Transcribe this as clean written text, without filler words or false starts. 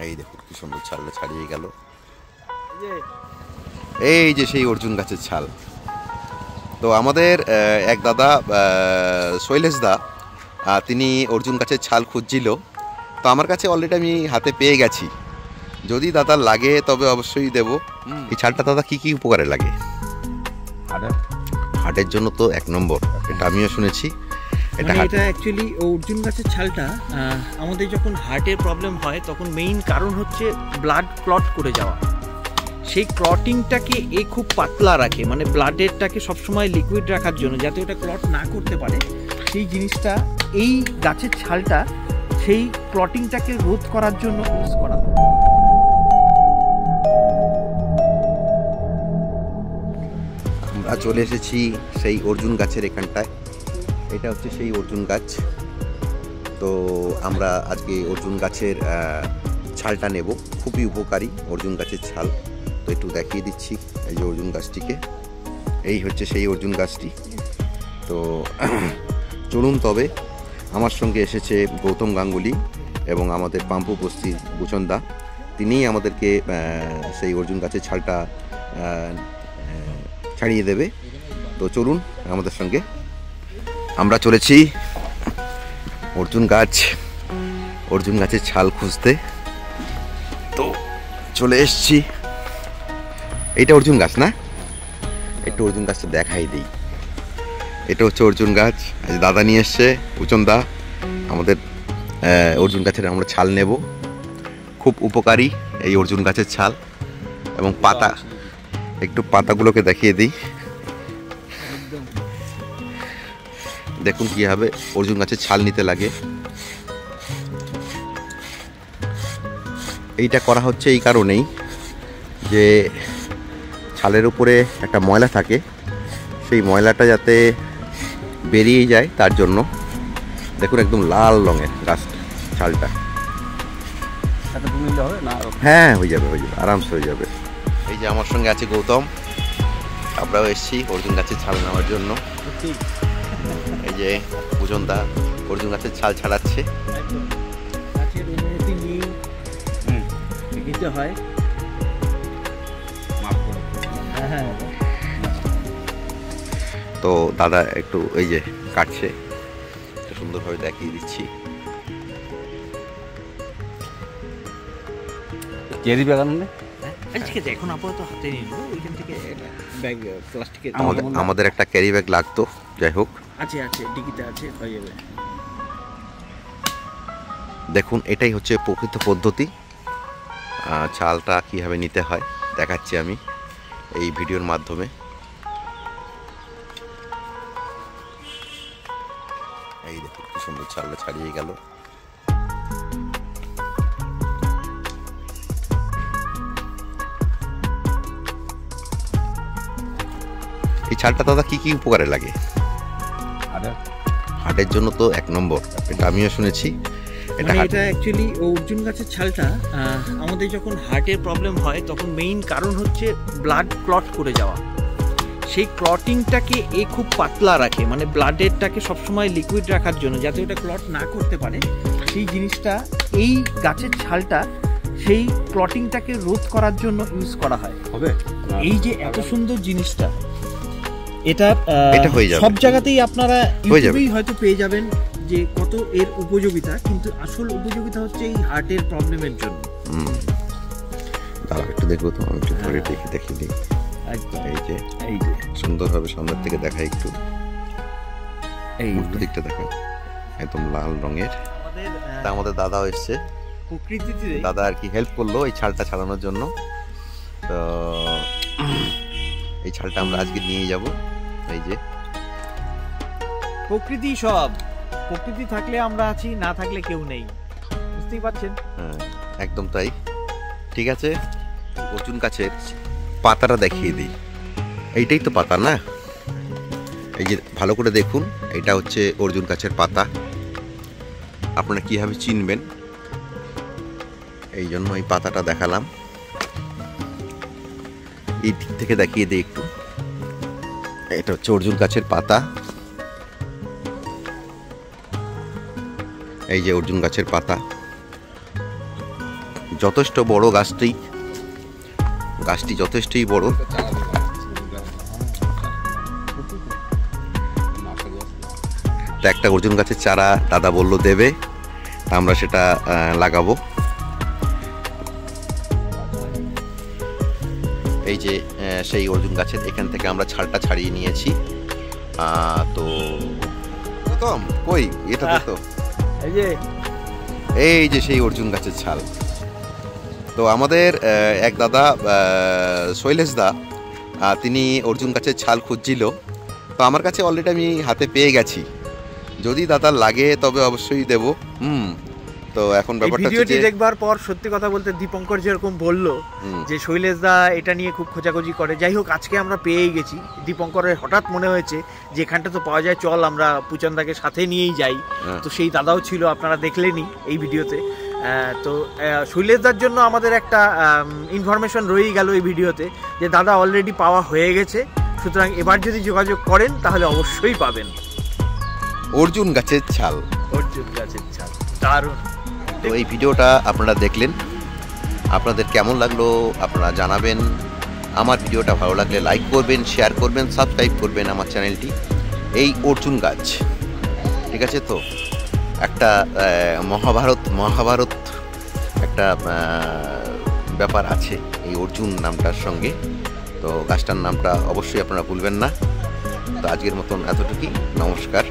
এই দেখুন কি সুন্দর ছালটা ছাড়িয়ে গেল। এই যে সেই অর্জুন গাছের ছাল। তো আমাদের এক দাদা শৈলেশ দা, তিনি অর্জুন গাছের ছাল খুঁজছিল। তো আমার কাছে অলরেডি আমি হাতে পেয়ে গেছি। যদি দাদা লাগে তবে অবশ্যই দেব। এই ছালটা দাদা কি কি উপকারে লাগে? হার্টের জন্য তো এক নম্বর, এটা আমিও শুনেছি। এটা অ্যাকচুয়ালি অর্জুন গাছের ছালটা আমাদের যখন হার্টের প্রবলেম হয় তখন মেইন কারণ হচ্ছে ব্লাড ক্লট করে যাওয়া। সেই ক্লটিংটাকে এ খুব পাতলা রাখে, মানে ব্লাডেরটাকে সবসময় লিকুইড রাখার জন্য, যাতে ওটা ক্লট না করতে পারে। সেই জিনিসটা এই গাছের ছালটা সেই ক্লটিংটাকে রোধ করার জন্য ইউজ করা হয়। আমরা চলে এসেছি সেই অর্জুন গাছের এখানটায়। এটা হচ্ছে সেই অর্জুন গাছ। তো আমরা আজকে অর্জুন গাছের ছালটা নেব। খুবই উপকারী অর্জুন গাছের ছাল। তো একটু দেখিয়ে দিচ্ছি এই যে অর্জুন গাছটিকে। এই হচ্ছে সেই অর্জুন গাছটি। তো চলুন তবে, আমার সঙ্গে এসেছে গৌতম গাঙ্গুলি এবং আমাদের পাম্পু বস্তির বুচনদা। তিনিই আমাদেরকে সেই অর্জুন গাছের ছালটা ছাড়িয়ে দেবে। তো চলুন আমাদের সঙ্গে। আমরা চলেছি অর্জুন গাছের ছাল খুঁজতে। তো চলে এসছি। এইটা অর্জুন গাছ না? একটু অর্জুন গাছটা দেখাই দিই। এটা হচ্ছে অর্জুন গাছ। আজ দাদা নিয়ে এসছে, বুচনদা। আমাদের অর্জুন গাছের আমরা ছাল নেব। খুব উপকারী এই অর্জুন গাছের ছাল। এবং পাতা, একটু পাতাগুলোকে দেখিয়ে দিই। দেখুন কীভাবে অর্জুন গাছের ছাল নিতে লাগে। এইটা করা হচ্ছে এই কারণেই যে ছালের উপরে একটা ময়লা থাকে, সেই ময়লাটা যাতে বেরিয়ে যায় তার জন্য। দেখুন একদম লাল রঙের গাছ ছালটা। হ্যাঁ, হয়ে যাবে আরামসে হয়ে যাবে। এই যে আমার সঙ্গে আছে গৌতম। আমরাও এসেছি অর্জুন গাছের ছাল নেওয়ার জন্য। এই যে বুচনদা অর্জুন গাছের ছাল ছাড়াচ্ছে। হয় তো দাদা একটু এই যে কাটছে, সুন্দরভাবে দেখিয়ে দিচ্ছি। চেরি ব্যাগ আনলে এখন আপাতত হাতে নিয়ে নেবো। ওইখান থেকে ব্যাগ প্লাস্টিকের আমাদের একটা ক্যারি ব্যাগ লাগতো। যাই হোক, আছে ডিকিতে আছে, হয়ে যাবে। দেখুন এটাই হচ্ছে প্রকৃত পদ্ধতি। ছালটা কীভাবে নিতে হয় দেখাচ্ছি আমি এই ভিডিওর মাধ্যমে। এই দেখুন কি সুন্দর ছালটা ছাড়িয়ে গেল। এই ছালটা দাদা কি কি উপকারে লাগে? হার্টের জন্য তো এক নম্বর, এটা আমিও শুনেছি। এটা অ্যাকচুয়ালি অর্জুন গাছের ছালটা আমাদের যখন হার্টের প্রবলেম হয় তখন মেইন কারণ হচ্ছে ব্লাড ক্লট করে যাওয়া। সেই ক্লটিংটাকে এ খুব পাতলা রাখে, মানে ব্লাডেরটাকে সবসময় লিকুইড রাখার জন্য, যাতে ওটা ক্লট না করতে পারে। সেই জিনিসটা এই গাছের ছালটা সেই ক্লটিংটাকে রোধ করার জন্য ইউজ করা হয়। এই যে এত সুন্দর জিনিসটা, এটা সব জায়গাতেই আপনারা ইউটিউবেই হয়তো পেয়ে যাবেন যে কত এর উপযোগিতা, কিন্তু আসল উপযোগিতা হচ্ছে এই হার্টের প্রবলেমের জন্য। দাঁড়াও একটু দেখবো তো, আমি একটু ধরে দেখিয়ে দিই। এই যে সুন্দরভাবে সামনের থেকে দেখা, একটু এই উল্টো দিকটা দেখা, একদম লাল রঙের। আমাদের দাদাও এসছে, দাদা আর কি হেল্প করলো এই ছালটা ছাড়ানোর জন্য। তো এই ছালটা আমরা আজকে নিয়ে যাব। এই যে প্রকৃতি থাকলে আমরা আছি, না থাকলে কেউ নেই, বুঝতেই পারছেন। হ্যাঁ, একদম তাই। ঠিক আছে, অর্জুন গাছের পাতাটা দেখিয়ে দিই। এইটাই তো পাতা না? এই যে ভালো করে দেখুন, এটা হচ্ছে অর্জুন গাছের পাতা। আপনারা কিভাবে চিনবেন এই জন্য এই পাতাটা দেখালাম। এই দিক থেকে দেখিয়ে দিই একটু। এটা হচ্ছে অর্জুন গাছের পাতা। এই যে অর্জুন গাছের পাতা। যথেষ্ট বড় গাছটি যথেষ্টই বড়। তো একটা অর্জুন গাছের চারা দাদা বলল দেবে, আমরা সেটা লাগাবো। এই যে সেই অর্জুন গাছের এখান থেকে আমরা ছালটা ছাড়িয়ে নিয়েছি। তো কই এটা তো এই যে সেই অর্জুন গাছের ছাল। তো আমাদের এক দাদা শৈলেশ দা, তিনি অর্জুন গাছের ছাল খুঁজছিল। তো আমার কাছে অলরেডি আমি হাতে পেয়ে গেছি, যদি দাদার লাগে তবে অবশ্যই দেব। তো এখন ব্যাপারটা ভিডিওটি দেখবার পর সত্যি কথা বলতে দীপঙ্কর যেরকম বললো যে শৈলেশ দা এটা নিয়ে খুব খোঁজাখুঁজি করে, যাই হোক আজকে আমরা পেয়েই গেছি। দীপঙ্করের হঠাৎ মনে হয়েছে যে এখানটা তো পাওয়া যায়, চল আমরা পুচনদাকে সাথে নিয়েই যাই। তো সেই দাদাও ছিল, আপনারা দেখলেনই এই ভিডিওতে। তো শৈলেশদার জন্য আমাদের একটা ইনফরমেশন রয়েই গেল এই ভিডিওতে যে দাদা অলরেডি পাওয়া হয়ে গেছে, সুতরাং এবার যদি যোগাযোগ করেন তাহলে অবশ্যই পাবেন অর্জুন গাছের ছাল। অর্জুন গাছের ছাল দারুণ। তো এই ভিডিওটা আপনারা দেখলেন, আপনাদের কেমন লাগলো আপনারা জানাবেন। আমার ভিডিওটা ভালো লাগলে লাইক করবেন, শেয়ার করবেন, সাবস্ক্রাইব করবেন আমার চ্যানেলটি। এই অর্জুন গাছ, ঠিক আছে? তো একটা মহাভারত একটা ব্যাপার আছে এই অর্জুন নামটার সঙ্গে। তো গাছটার নামটা অবশ্যই আপনারা ভুলবেন না। তো আজকের মতন এতটুকুই, নমস্কার।